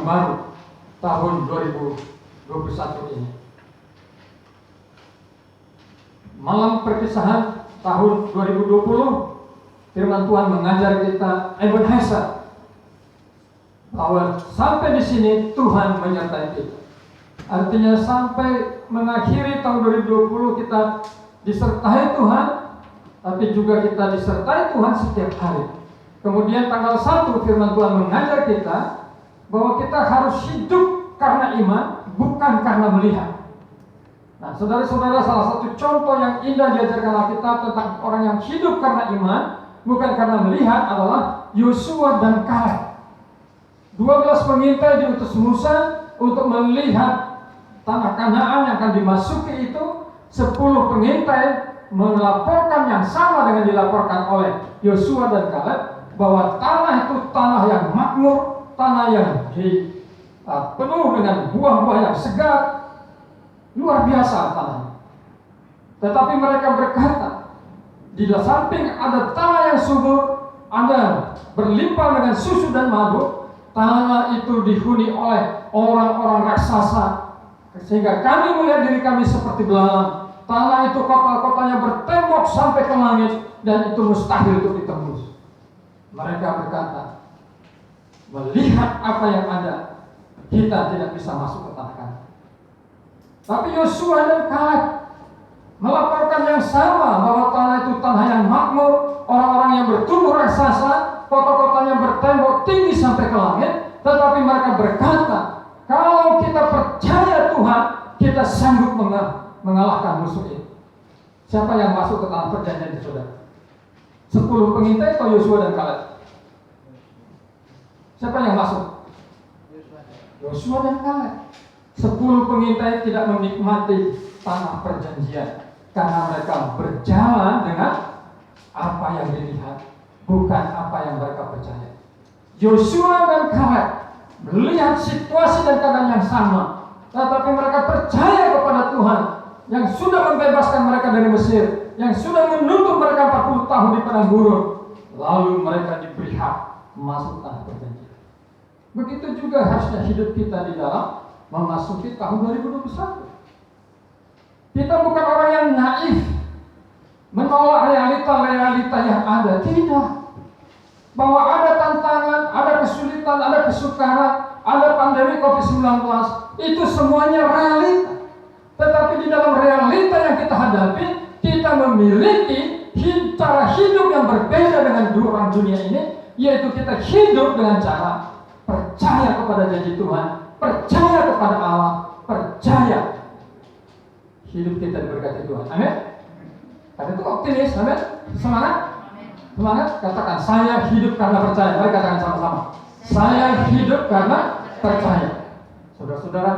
tahun baru, tahun 2021 ini. Malam perpisahan tahun 2020, firman Tuhan mengajar kita Ebenezer, bahwa sampai di sini Tuhan menyertai kita. Artinya sampai mengakhiri tahun 2020 kita disertai Tuhan, tapi juga kita disertai Tuhan setiap hari. Kemudian tanggal 1 firman Tuhan mengajar kita bahwa kita harus hidup karena iman, bukan karena melihat. Nah, saudara-saudara, salah satu contoh yang indah diajarkan Alkitab tentang orang yang hidup karena iman, bukan karena melihat, adalah Yosua dan Kaleb. 12 pengintai diutus Musa untuk melihat tanah Kanaan yang akan dimasuki itu. 10 pengintai melaporkan yang sama dengan dilaporkan oleh Yosua dan Kaleb, bahwa tanah itu tanah yang makmur, tanah yang penuh dengan buah-buah yang segar, luar biasa tanah. Tetapi mereka berkata, di samping ada tanah yang subur, ada berlimpah dengan susu dan madu, tanah itu dihuni oleh orang-orang raksasa, sehingga kami melihat diri kami seperti belalang. Tanah itu kota-kotanya bertembok sampai ke langit, dan itu mustahil untuk ditembus. Mereka berkata, melihat apa yang ada, kita tidak bisa masuk ke tanah Kanaan. Tapi Yosua dan Kaleb melaporkan yang sama, bahwa tanah itu tanah yang makmur, orang-orang yang bertubuh raksasa, kota-kotanya bertembok tinggi sampai ke langit. Tetapi mereka berkata, kalau kita percaya Tuhan, kita sanggup mengalahkan musuh ini. Siapa yang masuk ke tanah perjanjian itu, saudara? 10 pengintai atau Yosua dan Kaleb? Siapa yang masuk? Yosua dan Kaleb. 10 pengintai tidak menikmati tanah perjanjian karena mereka berjalan dengan apa yang dilihat, bukan apa yang mereka percaya. Yosua dan Kaleb melihat situasi dan keadaan yang sama, tetapi mereka percaya kepada Tuhan yang sudah membebaskan mereka dari Mesir, yang sudah menuntut mereka 40 tahun di padang gurun. Lalu mereka diberi hak masuk tanah perjanjian. Begitu juga harusnya hidup kita di dalam memasuki tahun 2021. Kita bukan orang yang naif, menolak realita-realita yang ada. Tidak. Bahwa ada tantangan, ada kesulitan, ada kesukaran, ada pandemi COVID-19, itu semuanya realita. Tetapi di dalam realita yang kita hadapi, kita memiliki cara hidup yang berbeda dengan dua orang dunia ini, yaitu kita hidup dengan cara percaya kepada janji Tuhan, percaya kepada Allah, percaya hidup kita diberkati Tuhan. Amin. Karena itu optimis, amin. Semangat, semangat. Katakan, saya hidup karena percaya. Mari katakan sama-sama, saya hidup karena percaya. Saudara-saudara,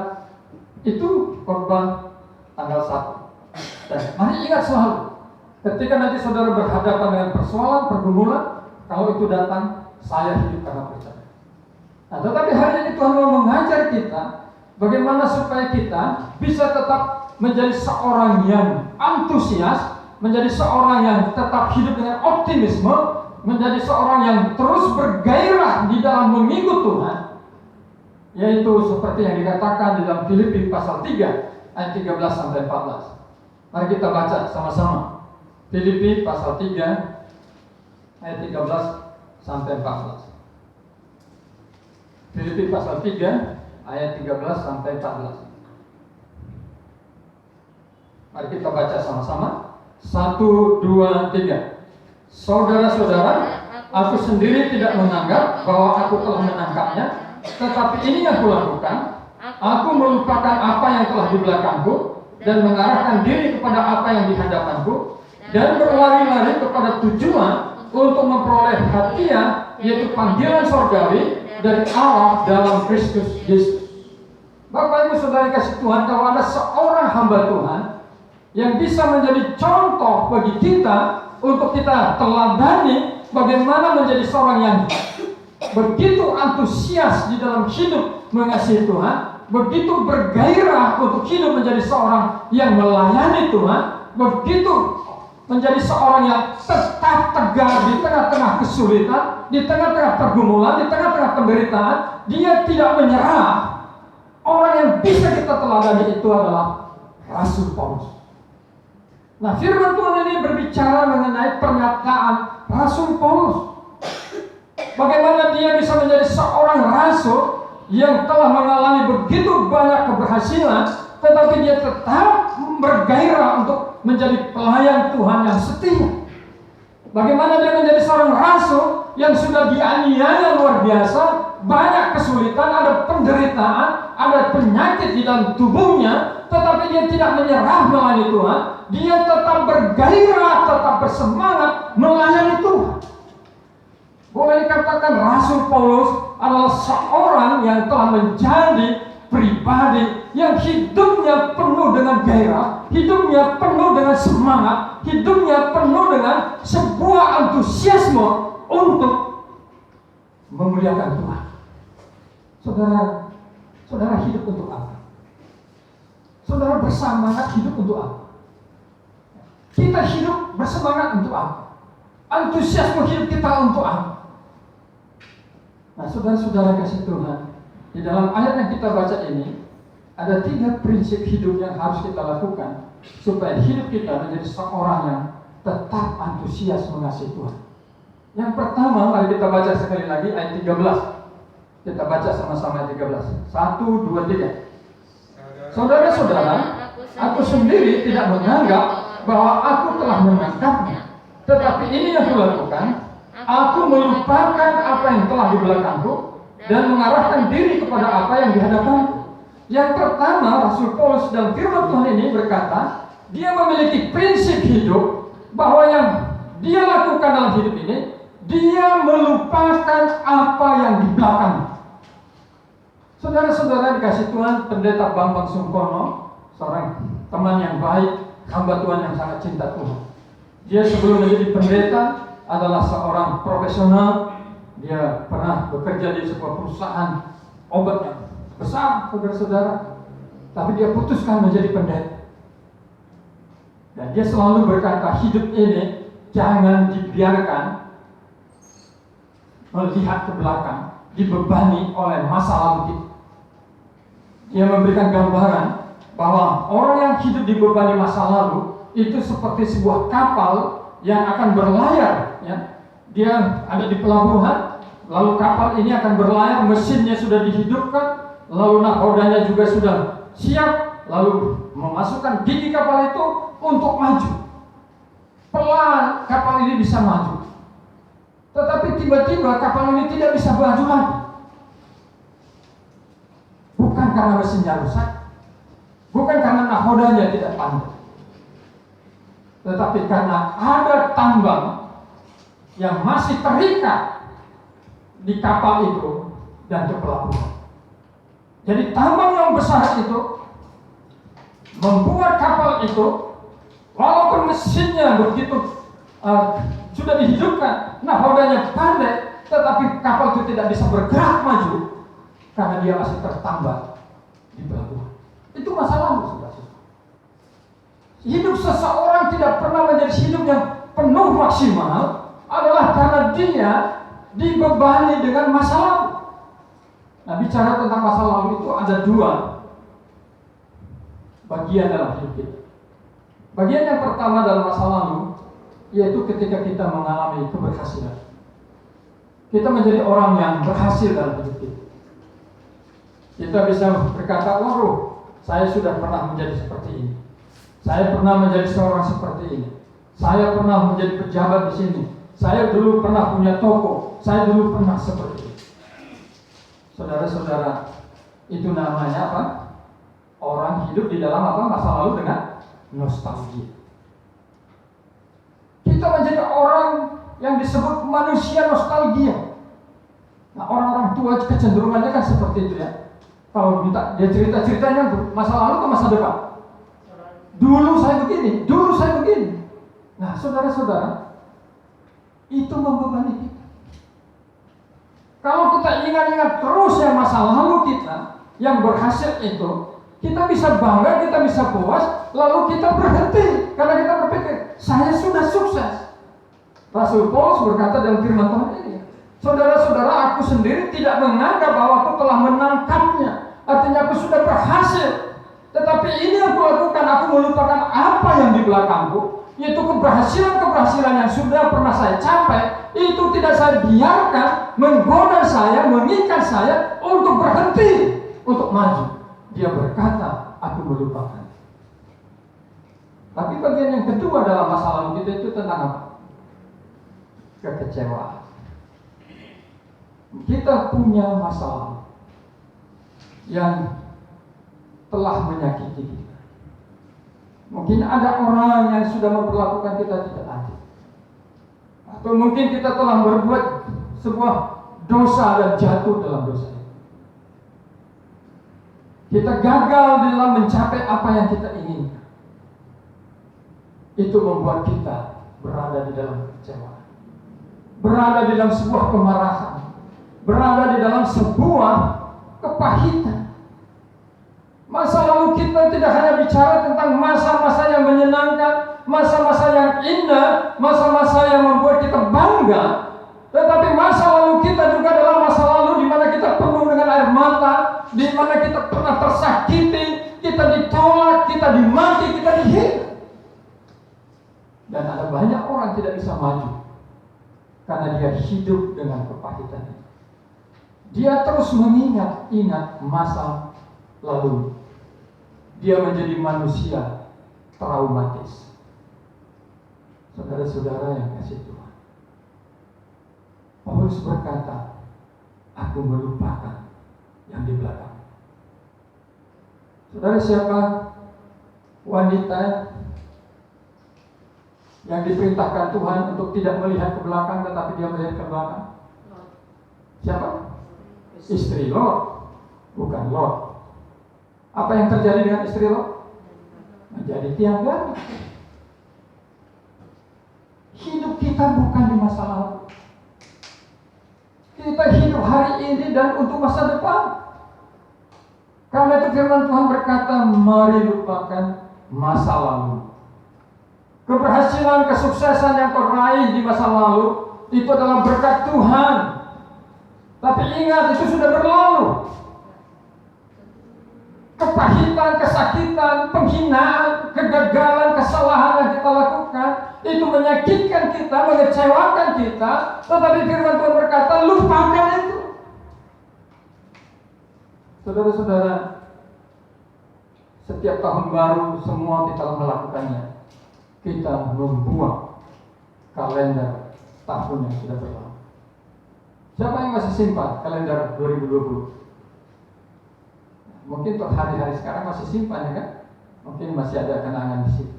itu khotbah tanggal 1. Dan mari ingat selalu, ketika nanti saudara berhadapan dengan persoalan, pergumulan, kalau itu datang, saya hidup karena percaya. Nah, tetapi hari ini Tuhan mau mengajar kita bagaimana supaya kita bisa tetap menjadi seorang yang antusias, menjadi seorang yang tetap hidup dengan optimisme, menjadi seorang yang terus bergairah di dalam mengikut Tuhan, yaitu seperti yang dikatakan di dalam Filipi pasal 3 ayat 13 sampai 14. Mari kita baca sama-sama. Filipi pasal 3 ayat 13 sampai 14. Filipi pasal 3 ayat 13 sampai 14. Mari kita baca sama-sama. 1, 2, 3. Saudara-saudara, aku sendiri tidak menganggap bahwa aku telah menangkapnya, tetapi ini yang kulakukan, aku melupakan apa yang telah di belakangku dan mengarahkan diri kepada apa yang di hadapanku, dan berlari-lari kepada tujuan untuk memperoleh hadiah, yaitu panggilan surgawi dari Allah dalam Kristus Yesus. Bapak Ibu Saudara kasih Tuhan, kalau ada seorang hamba Tuhan yang bisa menjadi contoh bagi kita untuk kita teladani bagaimana menjadi seorang yang begitu antusias di dalam hidup mengasihi Tuhan, begitu bergairah untuk hidup menjadi seorang yang melayani Tuhan, begitu menjadi seorang yang tetap tegar di tengah-tengah kesulitan, di tengah-tengah pergumulan, di tengah-tengah penderitaan, dia tidak menyerah. Orang yang bisa kita teladani itu adalah Rasul Paulus. Nah, firman Tuhan ini berbicara mengenai pernyataan Rasul Paulus. Bagaimana dia bisa menjadi seorang rasul yang telah mengalami begitu banyak keberhasilan, tetapi dia tetap bergairah untuk menjadi pelayan Tuhan yang setia. Bagaimana dia menjadi seorang rasul yang sudah dianiaya luar biasa, banyak kesulitan, ada penderitaan, ada penyakit di dalam tubuhnya, tetapi dia tidak menyerah melayani Tuhan. Dia tetap bergairah, tetap bersemangat melayani Tuhan. Boleh dikatakan Rasul Paulus adalah seorang yang telah menjadi pribadi yang hidupnya penuh dengan gairah, hidupnya penuh dengan semangat, hidupnya penuh dengan sebuah antusiasme untuk memuliakan Tuhan. Saudara hidup untuk apa? Saudara bersemangat hidup untuk apa? Kita hidup bersemangat untuk apa? Antusiasme hidup kita untuk apa? Nah, saudara-saudara kasih Tuhan, di dalam ayat yang kita baca ini ada 3 prinsip hidup yang harus kita lakukan supaya hidup kita menjadi seorang yang tetap antusias mengasihi Tuhan. Yang pertama, mari kita baca sekali lagi ayat 13. Kita baca sama-sama ayat 13. 1, 2, 3. Saudara-saudara, aku sendiri tidak menganggap bahwa aku telah menangkapnya, tetapi ini yang kulakukan. Aku melupakan apa yang telah di belakangku dan mengarahkan diri kepada apa yang di hadapanku. Yang pertama, Rasul Paulus dalam firman Tuhan ini berkata, dia memiliki prinsip hidup bahwa yang dia lakukan dalam hidup ini, dia melupakan apa yang di belakang. Saudara-saudara dikasih Tuhan, Pendeta Bambang Sungkono, seorang teman yang baik, hamba Tuhan yang sangat cinta Tuhan. Dia sebelum menjadi pendeta adalah seorang profesional. Dia pernah bekerja di sebuah perusahaan obat yang besar, saudara-saudara. Tapi dia putuskan menjadi pendeta. Dan dia selalu berkata, hidup ini jangan dibiarkan melihat ke belakang, dibebani oleh masa lalu kita. Dia memberikan gambaran bahwa orang yang hidup dibebani masa lalu itu seperti sebuah kapal yang akan berlayar, ya. Dia ada di pelabuhan, lalu kapal ini akan berlayar, mesinnya sudah dihidupkan, lalu nahodanya juga sudah siap, lalu memasukkan gigi kapal itu untuk maju. Pelan kapal ini bisa maju, tetapi tiba-tiba kapal ini tidak bisa maju lagi. Bukan karena mesinnya rusak, bukan karena nahodanya tidak pandai, tetapi karena ada tambang yang masih terikat di kapal itu dan di pelabuhan. Jadi tambang yang besar itu membuat kapal itu, walaupun mesinnya begitu sudah dihidupkan, nahodanya pandai, tetapi kapal itu tidak bisa bergerak maju karena dia masih tertambat di pelabuhan. Itu masalah, saudara. Hidup seseorang tidak pernah menjadi hidup yang penuh maksimal adalah karena dia dibebani dengan masa lalu. Nah, bicara tentang masa lalu itu ada 2 bagian dalam hidup kita. Bagian yang pertama dalam masa lalu yaitu ketika kita mengalami keberhasilan. Kita menjadi orang yang berhasil dalam hidup kita. Kita bisa berkata, waduh, saya sudah pernah menjadi seperti ini. Saya pernah menjadi seorang seperti ini. Saya pernah menjadi pejabat di sini. Saya dulu pernah punya toko. Saya dulu pernah seperti ini. Saudara-saudara, itu namanya apa? Orang hidup di dalam apa? Masa lalu dengan nostalgia. Kita menjadi orang yang disebut manusia nostalgia. Nah, orang-orang tua kecenderungannya kan seperti itu, ya. Kalau minta dia cerita-ceritanya masa lalu ke masa depan. Dulu saya begini, dulu saya begini. Nah, saudara-saudara, itu membebani kita. Kalau kita ingat-ingat terus yang masa lalu kita, yang berhasil itu, kita bisa bangga, kita bisa puas, lalu kita berhenti karena kita berpikir, saya sudah sukses. Rasul Paulus berkata dalam firman Tuhan ini, Saudara-saudara, aku sendiri tidak menganggap bahwa aku telah menangkapnya. Artinya aku sudah berhasil. Tetapi ini yang aku lakukan, aku melupakan apa yang di belakangku, yaitu keberhasilan-keberhasilan yang sudah pernah saya capai. Itu tidak saya biarkan menggoda saya, mengikat saya untuk berhenti, untuk maju. Dia berkata, aku melupakan. Tapi bagian yang kedua dalam masa lalu kita itu tentang apa? Kekecewaan. Kita punya masa lalu yang telah menyakiti kita. Mungkin ada orang yang sudah memperlakukan kita tidak adil. Atau mungkin kita telah berbuat sebuah dosa dan jatuh dalam dosa. Kita gagal dalam mencapai apa yang kita inginkan. Itu membuat kita berada di dalam kecewaan, berada di dalam sebuah kemarahan, berada di dalam sebuah kepahitan. Masa lalu kita tidak hanya bicara tentang masa-masa yang menyenangkan, masa-masa yang indah, masa-masa yang membuat kita bangga, tetapi masa lalu kita juga adalah masa lalu di mana kita penuh dengan air mata, di mana kita pernah tersakiti, kita ditolak, kita dimaki, kita dihina. Dan ada banyak orang tidak bisa maju karena dia hidup dengan kepahitan. Dia terus mengingat masa lalu. Dia menjadi manusia traumatis. Saudara-saudara yang kasih Tuhan, Paulus berkata, aku melupakan yang di belakang. Saudara, siapa wanita yang diperintahkan Tuhan untuk tidak melihat ke belakang tetapi dia melihat ke belakang? Siapa? Istri Lot, bukan Lot. Apa yang terjadi dengan istri Lot? Menjadi tiang garam. Hidup kita bukan di masa lalu. Kita hidup hari ini dan untuk masa depan. Karena itu firman Tuhan berkata, mari lupakan masa lalu. Keberhasilan, kesuksesan yang kau raih di masa lalu itu adalah berkat Tuhan. Tapi ingat, itu sudah berlalu. Kepahitan, kesakitan, penghinaan, kegagalan, kesalahan yang kita lakukan itu menyakitkan kita, mengecewakan kita. Tetapi firman Tuhan berkata, lupakan itu. Saudara-saudara, setiap tahun baru semua kita melakukannya. Kita membuang kalender tahun yang sudah berlalu. Siapa yang masih simpan kalender 2020? Mungkin untuk hari-hari sekarang masih simpan, ya kan? Mungkin masih ada kenangan di situ.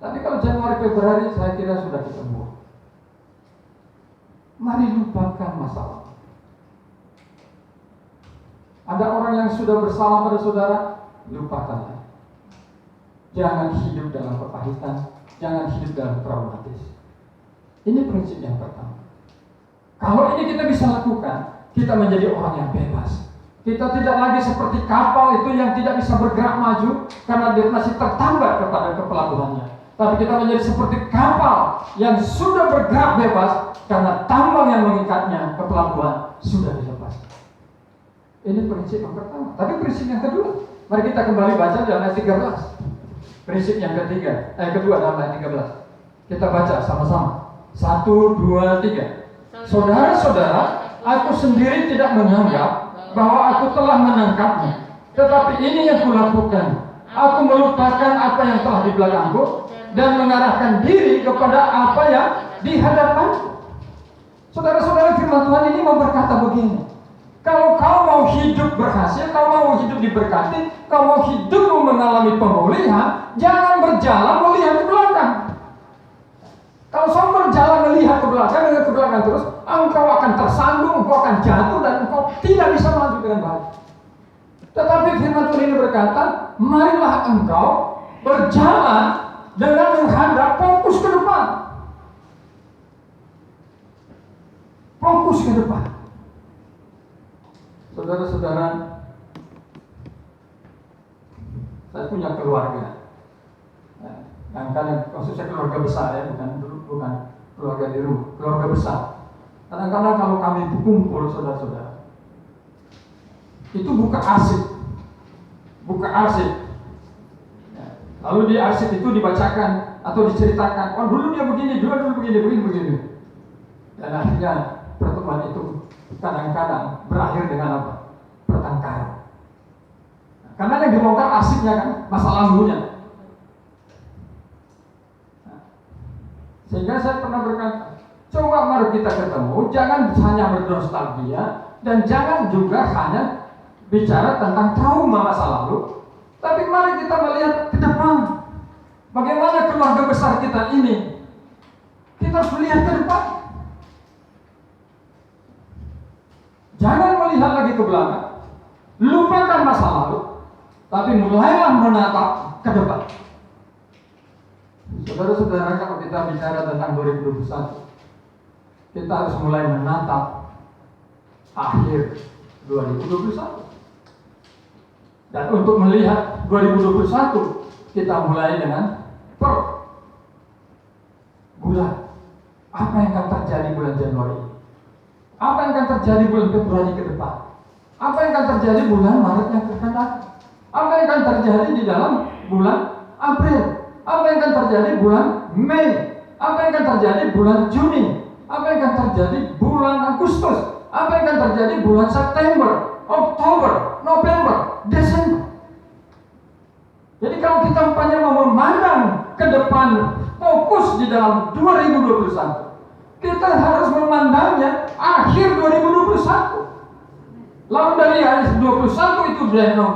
Tapi kalau Januari Februari saya kira sudah kita buang. Mari lupakan masa lalu. Ada orang yang sudah bersalah pada saudara, lupakanlah. Jangan hidup dalam kepahitan, jangan hidup dalam traumatis. Ini prinsip yang pertama. Kalau ini kita bisa lakukan, kita menjadi orang yang bebas. Kita tidak lagi seperti kapal itu yang tidak bisa bergerak maju karena dia masih tertambat kepada kepelabuhannya. Tapi kita menjadi seperti kapal yang sudah bergerak bebas karena tambang yang mengikatnya ke pelabuhan sudah dilepas. Ini prinsip yang pertama. Tapi prinsip yang kedua, mari kita kembali baca dalam ayat 13. Prinsip yang kedua dalam ayat 13. Kita baca sama-sama. 1, 2, 3. Saudara-saudara, aku sendiri tidak menganggap bahwa aku telah menangkapnya. Tetapi ini yang kulakukan. Aku melupakan apa yang telah di belakangku dan mengarahkan diri kepada apa yang di hadapanku. Saudara-saudara, firman Tuhan ini mau berkata begini. Kalau kau mau hidup berhasil, kau mau hidup diberkati, kau mau hidupmu mengalami pemulihan, jangan berjalan melihat ke belakang. Kalau kau berjalan melihat ke belakang terus, engkau akan tersandung, engkau akan jatuh dan engkau tidak bisa maju dengan baik. Tetapi firman Tuhan ini berkata, marilah engkau berjalan dengan menghadap fokus ke depan. Fokus ke depan. Saudara-saudara, saya punya keluarga. Yang kalian, maksud saya keluarga besar ya, bukan keluarga di rumah, keluarga besar. Kadang-kadang kalau kami berkumpul, saudara-saudara, itu buka arsip. Ya. Lalu di arsip itu dibacakan atau diceritakan, oh dulu dia begini, dulu begini. Dan akhirnya pertemuan itu kadang-kadang berakhir dengan apa? Pertengkaran. Karena yang dibongkar arsipnya kan, masa lalunya. Sehingga saya pernah berkata, coba mari kita ketemu, jangan hanya bernostalgia dan jangan juga hanya bicara tentang trauma masa lalu, tapi mari kita melihat ke depan. Bagaimana keluarga besar kita ini? Kita harus melihat ke depan. Jangan melihat lagi ke belakang, lupakan masa lalu, tapi mulailah menatap ke depan. Saudara-saudara, kalau kita bicara tentang 2021, kita harus mulai menatap akhir 2021. Dan untuk melihat 2021, kita mulai dengan per bulan. Apa yang akan terjadi bulan Januari? Apa yang akan terjadi bulan Februari ke depan? Apa yang akan terjadi bulan Maret yang akan datang? Apa yang akan terjadi di dalam bulan April? Apa yang akan terjadi bulan Mei? Apa yang akan terjadi bulan Juni? Apa yang akan terjadi bulan Agustus? Apa yang akan terjadi bulan September, Oktober, November, Desember? Jadi kalau kita umpamanya mau memandang ke depan, fokus di dalam 2021, kita harus memandangnya akhir 2021. Lalu dari akhir 2021 itu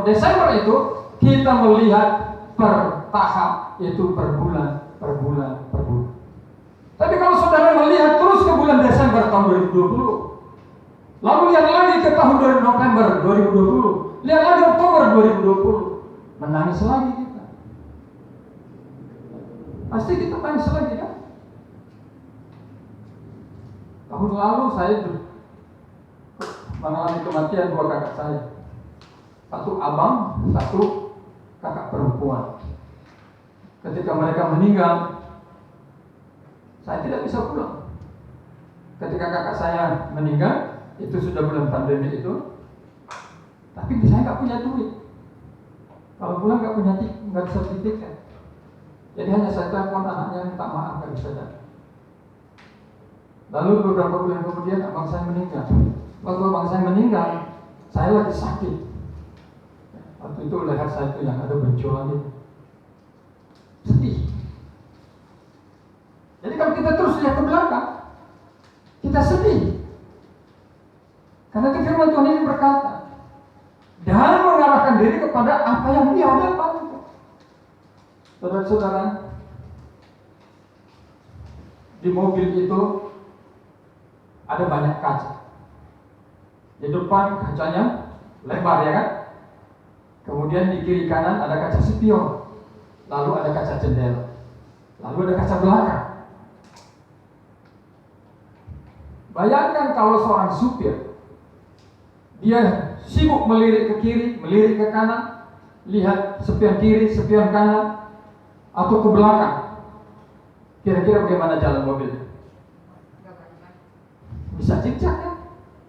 Desember itu kita melihat per tahap, yaitu per bulan. Tapi kalau saudara melihat terus ke bulan Desember tahun 2020, lalu lihat lagi ke tahun November 2020, lihat lagi Oktober 2020, menangis lagi kita. Pasti kita nangis lagi kan? Tahun lalu saya mengalami kematian 2 kakak saya. Satu abang, satu kakak perempuan. Ketika mereka meninggal, saya tidak bisa pulang. Ketika kakak saya meninggal, itu sudah bulan pandemi itu, tapi saya nggak punya duit. Kalau pulang nggak bisa beli tiket. Jadi hanya saya telepon anaknya, minta maaf nggak bisa datang. Lalu beberapa bulan kemudian abang saya meninggal. Waktu abang saya meninggal, saya lagi sakit. Waktu itu leher saya itu yang ada benjolan itu. Sedih. Jadi kalau kita terus lihat ke belakang, kita sedih. Karena firman Tuhan ini berkata, dan mengarahkan diri kepada apa yang di hadapan. Saudara-saudara, di mobil itu ada banyak kaca. Di depan kacanya lebar, ya kan? Kemudian di kiri kanan ada kaca spion. Lalu ada kaca jendela. Lalu ada kaca belakang. Bayangkan kalau seorang supir, dia sibuk melirik ke kiri, melirik ke kanan, lihat spion kiri, spion kanan, atau ke belakang. Kira-kira bagaimana jalan mobilnya? Bisa zigzag ya?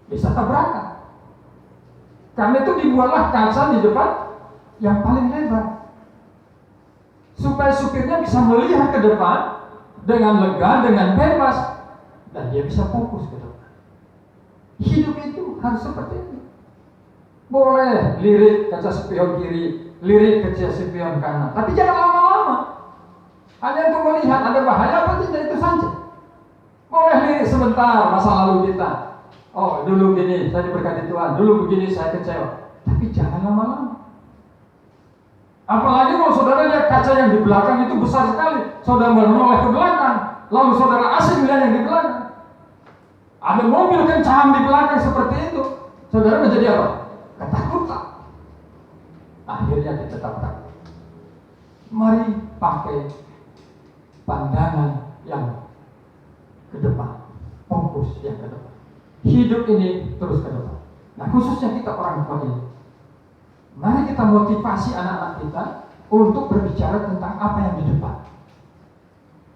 Bisa tabrakan. Karena itu dibuatlah kaca di depan yang paling lebar, supaya supirnya bisa melihat ke depan dengan lega, dengan bebas, dan dia bisa fokus ke depan. Hidup itu harus seperti itu. Boleh lirik kaca spion kiri, lirik kaca spion kanan, tapi jangan lama-lama. Hanya untuk melihat ada bahaya apa tidak, itu saja. Boleh lirik sebentar masa lalu kita. Oh, dulu gini saya diberkati Tuhan, dulu begini saya kecewa. Tapi jangan lama-lama. Apalagi kalau saudara lihat kaca yang di belakang itu besar sekali, saudara menoleh ke belakang, lalu saudara asing melihat yang di belakang. Ada mobil kencang di belakang seperti itu, saudara menjadi apa? Ketakutan. Akhirnya kita takut. Mari pakai pandangan yang ke depan, fokus yang ke depan. Hidup ini terus ke depan. Nah, khususnya kita orang tua ini, mari kita motivasi anak-anak kita untuk berbicara tentang apa yang di depan,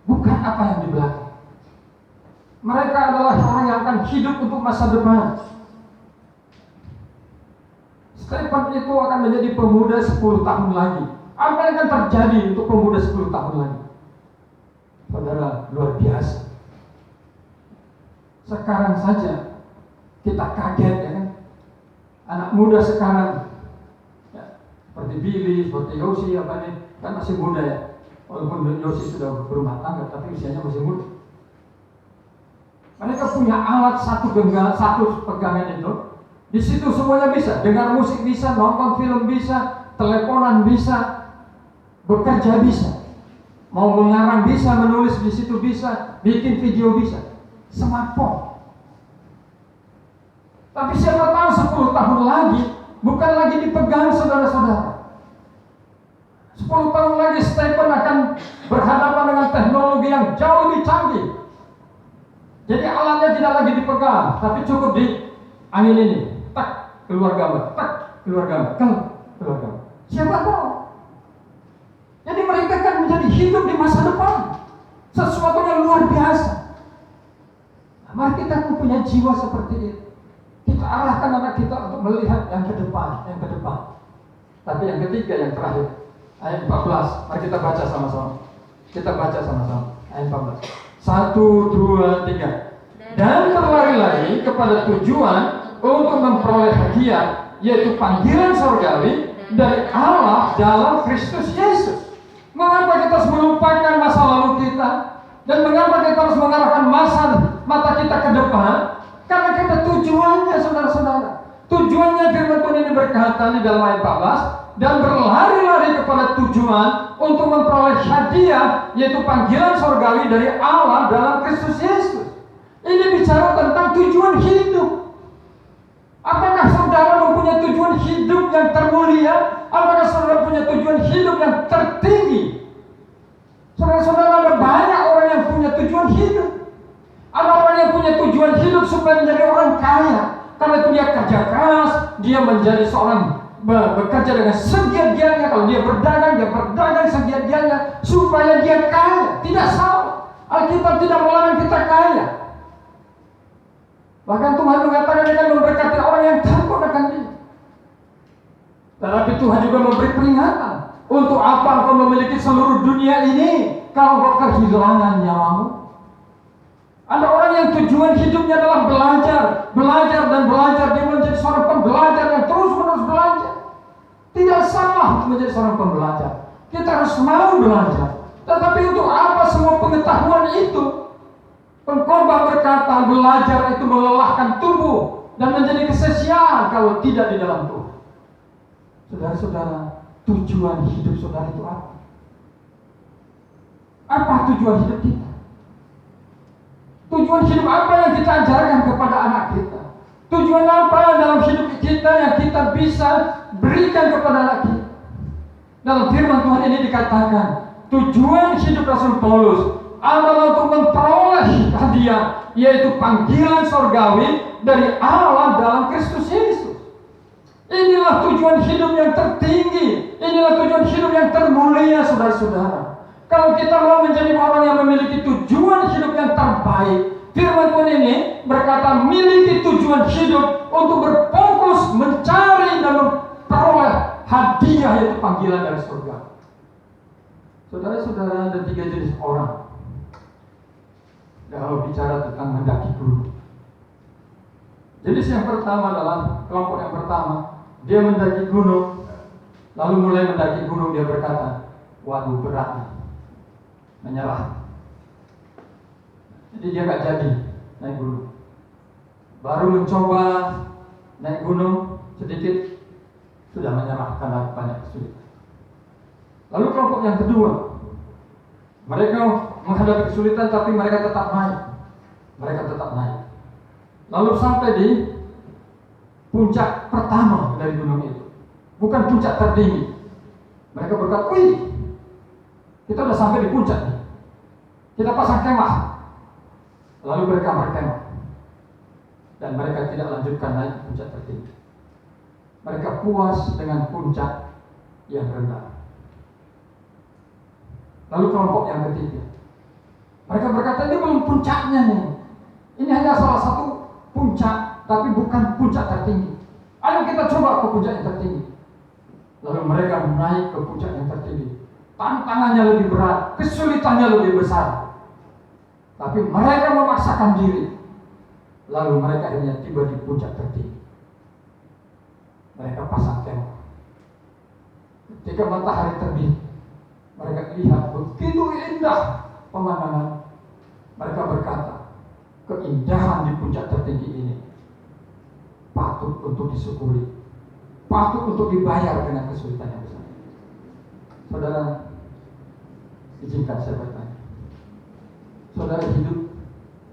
bukan apa yang di belakang. Mereka adalah orang yang akan hidup untuk masa depan. Stephen itu akan menjadi pemuda 10 tahun lagi. Apa yang akan terjadi untuk pemuda 10 tahun lagi? Saudara, luar biasa. Sekarang saja kita kaget, ya kan? Anak muda sekarang, ya, seperti Billy, seperti Yosi, apa nih, kan masih muda ya. Walaupun Yosi sudah berumah tangga, tapi usianya masih muda. Mereka punya alat satu pegangan itu. Di situ semuanya bisa, dengar musik bisa, nonton film bisa, teleponan bisa, bekerja bisa, mau mengarang bisa, menulis di situ bisa, bikin video bisa, smartphone. Tapi siapa tahu 10 tahun lagi bukan lagi dipegang saudara-saudara. 10 tahun lagi Stephen akan berhadapan dengan teknologi yang jauh lebih canggih. Jadi alatnya tidak lagi dipegang, tapi cukup di angin ini, tak keluar gambar, tak keluar gambar, keluar gambar. Siapa tahu? Jadi mereka akan menjadi hidup di masa depan, sesuatu yang luar biasa. Nah, mari kita mempunyai jiwa seperti itu. Kita arahkan anak kita untuk melihat yang ke depan, yang ke depan. Tapi yang ketiga, yang terakhir, ayat 14. Mari kita baca sama-sama. Kita baca sama-sama. Ayat 14. 1, 2, 3. Dan berlari-lari kepada tujuan untuk memperoleh hadiah, yaitu panggilan surgawi dari Allah dalam Kristus Yesus. Mengapa kita harus melupakan masa lalu kita? Dan mengapa kita harus mengarahkan mata kita ke depan? Karena kita tujuannya, saudara-saudara. Tujuannya firman Tuhan ini berkata di dalam ayat 14, dan berlari-lari kepada tujuan untuk memperoleh hadiah, yaitu panggilan surgawi dari Allah dalam Kristus Yesus. Ini bicara tentang tujuan hidup. Apakah saudara mempunyai tujuan hidup yang termulia? Apakah saudara punya tujuan hidup yang tertinggi? Saudara-saudara, ada banyak orang yang punya tujuan hidup. Ada orang yang punya tujuan hidup supaya menjadi orang kaya. Karena itu dia kerja keras, dia menjadi seorang bekerja dengan segiat-giatnya. Kalau dia berdagang segiat-giatnya supaya dia kaya. Tidak salah. Alkitab tidak melarang kita kaya. Bahkan Tuhan mengatakan dia akan memberkati orang yang takut akan dia. Tetapi Tuhan juga memberi peringatan. Untuk apa engkau memiliki seluruh dunia ini kalau engkau kehilangan nyawamu? Ada orang yang tujuan hidupnya adalah belajar. Dia menjadi seorang pembelajar yang terus-menerus belajar. Tidak salah untuk menjadi seorang pembelajar. Kita harus mau belajar. Tetapi untuk apa semua pengetahuan itu? Pengkhotbah berkata belajar itu melelahkan tubuh dan menjadi kesia-siaan kalau tidak di dalam Tuhan. Saudara-saudara, tujuan hidup saudara itu apa? Apa tujuan hidup kita? Tujuan hidup apa yang kita ajarkan kepada anak kita? Tujuan apa dalam hidup kita yang kita bisa berikan kepada anak kita? Dalam firman Tuhan ini dikatakan, tujuan hidup Rasul Paulus adalah untuk memperoleh hadiah, yaitu panggilan surgawi dari Allah dalam Kristus Yesus. Inilah tujuan hidup yang tertinggi. Inilah tujuan hidup yang termulia, saudara-saudara. Kalau kita mau menjadi orang yang memiliki tujuan hidup yang terbaik, firman Tuhan ini berkata miliki tujuan hidup untuk berfokus mencari dan memperoleh hadiah, yaitu panggilan dari surga. Saudara-saudara, ada 3 jenis orang kalau bicara tentang mendaki gunung. Jenis yang pertama adalah kelompok yang pertama, dia mendaki gunung, lalu mulai mendaki gunung dia berkata, waduh berat, menyerah. Jadi dia gak jadi naik gunung. Baru mencoba naik gunung sedikit, sudah menyerah karena banyak kesulitan. Lalu kelompok yang kedua, mereka menghadapi kesulitan tapi mereka tetap naik. Lalu sampai di puncak pertama dari gunung itu, bukan puncak tertinggi. Mereka berkata, wih, kita sudah sampai di puncak nih. Kita pasang kemah. Lalu mereka berkemah. Dan mereka tidak lanjutkan naik puncak tertinggi. Mereka puas dengan puncak yang rendah. Lalu kelompok yang ketiga, mereka berkata, ini belum puncaknya nih. Ini hanya salah satu puncak, tapi bukan puncak tertinggi. Ayo kita coba ke puncak yang tertinggi. Lalu mereka naik ke puncak yang tertinggi. Tantangannya lebih berat, kesulitannya lebih besar. Tapi mereka memaksakan diri. Lalu mereka akhirnya tiba di puncak tertinggi. Mereka pasang kemah. Ketika matahari terbit, mereka lihat begitu indah pemandangan. Mereka berkata, keindahan di puncak tertinggi ini patut untuk disyukuri, patut untuk dibayar dengan kesulitan yang besar. Saudara, izinkan saya bertanya, saudara hidup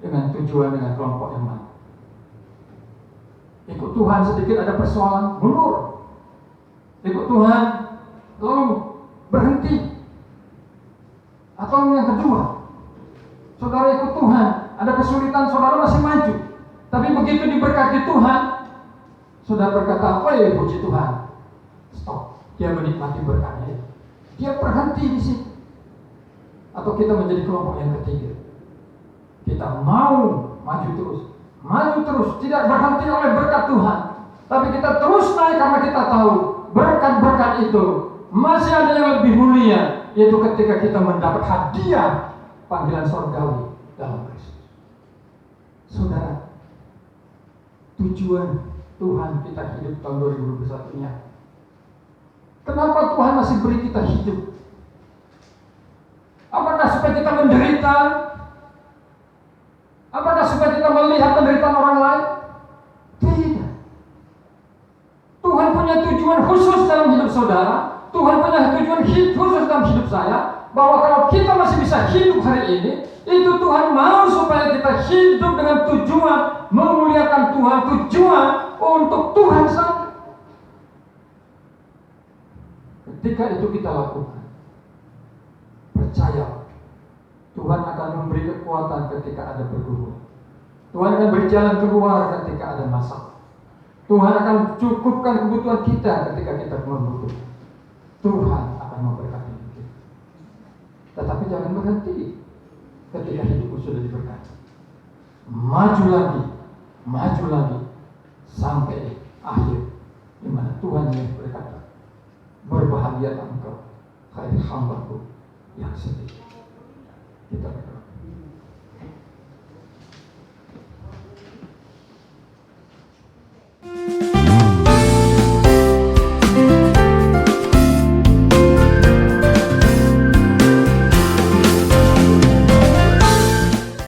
dengan tujuan, dengan kelompok yang mana? Ikut Tuhan sedikit ada persoalan, mundur. Ikut Tuhan lalu berhenti. Atau yang kedua, saudara ikut Tuhan, ada kesulitan, saudara masih maju. Tapi begitu diberkati Tuhan, saudara berkata, "Woi, puji Tuhan." Stop. Dia menikmati berkatnya. Dia berhenti di situ. Atau kita menjadi kelompok yang ketiga. Kita mau maju terus, tidak berhenti oleh berkat Tuhan. Tapi kita terus naik karena kita tahu berkat-berkat itu masih ada yang lebih mulia, yaitu ketika kita mendapat hadiah panggilan surgawi dalam Kristus. Saudara, tujuan Tuhan kita hidup tahun 2021 ini. Kenapa Tuhan masih beri kita hidup? Apakah supaya kita menderita? Apakah supaya kita melihat penderitaan orang lain? Tidak. Tuhan punya tujuan khusus dalam hidup saudara. Tuhan punya tujuan khusus dalam hidup saya. Bahwa kalau kita masih bisa hidup hari ini, itu Tuhan mau supaya kita hidup dengan tujuan memuliakan Tuhan, tujuan untuk Tuhan saja. Ketika itu kita lakukan, percaya Tuhan akan memberi kekuatan ketika ada pergumulan. Tuhan akan berjalan keluar ketika ada masalah. Tuhan akan cukupkan kebutuhan kita ketika kita membutuhkan. Tuhan akan memberkati kita. Tetapi jangan berhenti ketika hidupmu sudah diberkati. Maju lagi sampai akhir, di mana Tuhan yang berkata, berbahagialah engkau, hai hamba-Ku yang setia. Kita berdoa.